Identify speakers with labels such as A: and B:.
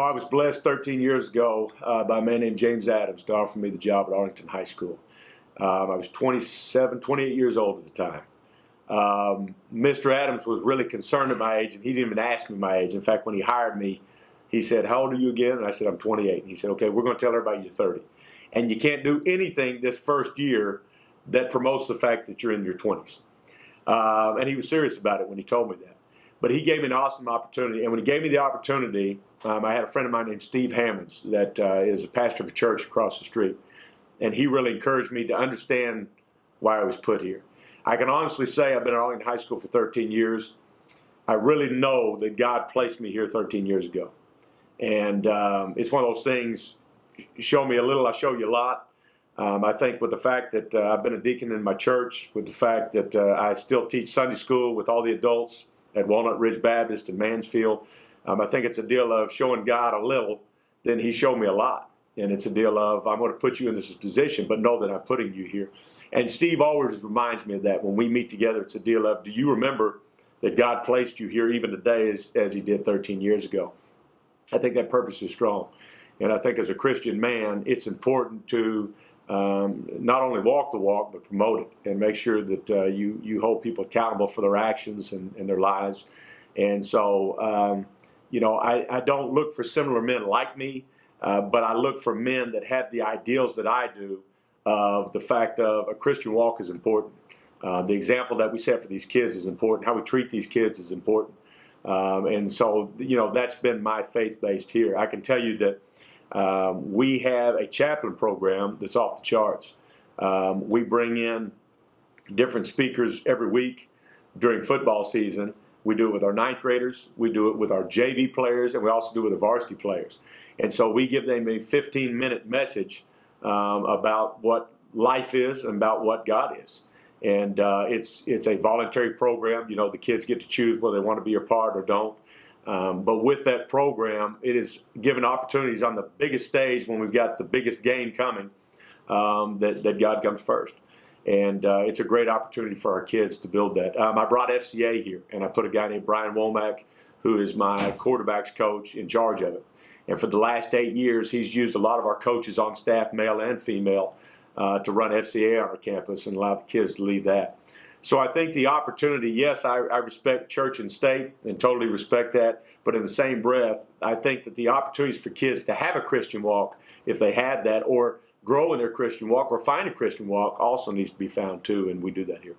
A: I was blessed 13 years ago by a man named James Adams to offer me the job at Arlington High School. I was 27, 28 years old at the time. Mr. Adams was really concerned at my age, and he didn't even ask me my age. In fact, when he hired me, he said, "How old are you again?" And I said, "I'm 28." And he said, "Okay, we're going to tell everybody you're 30. And you can't do anything this first year that promotes the fact that you're in your 20s. And he was serious about it when he told me that. But he gave me an awesome opportunity. And when he gave me the opportunity, I had a friend of mine named Steve Hammonds that is a pastor of a church across the street. And he really encouraged me to understand why I was put here. I can honestly say I've been at Arlington High School for 13 years. I really know that God placed me here 13 years ago. And it's one of those things, show me a little, I show you a lot. I think with the fact that I've been a deacon in my church, with the fact that I still teach Sunday school with all the adults at Walnut Ridge Baptist in Mansfield, I think it's a deal of showing God a little, then he showed me a lot. And it's a deal of, I'm going to put you in this position, but know that I'm putting you here. And Steve always reminds me of that when we meet together. It's a deal of, do you remember that God placed you here even today as he did 13 years ago? I think that purpose is strong. And I think as a Christian man, it's important to not only walk the walk, but promote it and make sure that you hold people accountable for their actions and their lives. And so, I don't look for similar men like me, but I look for men that have the ideals that I do of the fact of a Christian walk is important. The example that we set for these kids is important. How we treat these kids is important. And so, that's been my faith-based here. I can tell you that we have a chaplain program that's off the charts. We bring in different speakers every week during football season. We do it with our ninth graders, we do it with our JV players, and we also do it with the varsity players. And so we give them a 15-minute message about what life is and about what God is. And it's a voluntary program. The kids get to choose whether they want to be a part or don't. But with that program, it is given opportunities on the biggest stage when we've got the biggest game coming, that God comes first. And it's a great opportunity for our kids to build that. I brought FCA here, and I put a guy named Brian Womack, who is my quarterbacks coach, in charge of it. And for the last 8 years, he's used a lot of our coaches on staff, male and female, to run FCA on our campus and allow the kids to lead that. So I think the opportunity, yes, I respect church and state and totally respect that, but in the same breath, I think that the opportunities for kids to have a Christian walk, if they have that, or grow in their Christian walk or find a Christian walk, also needs to be found too, and we do that here.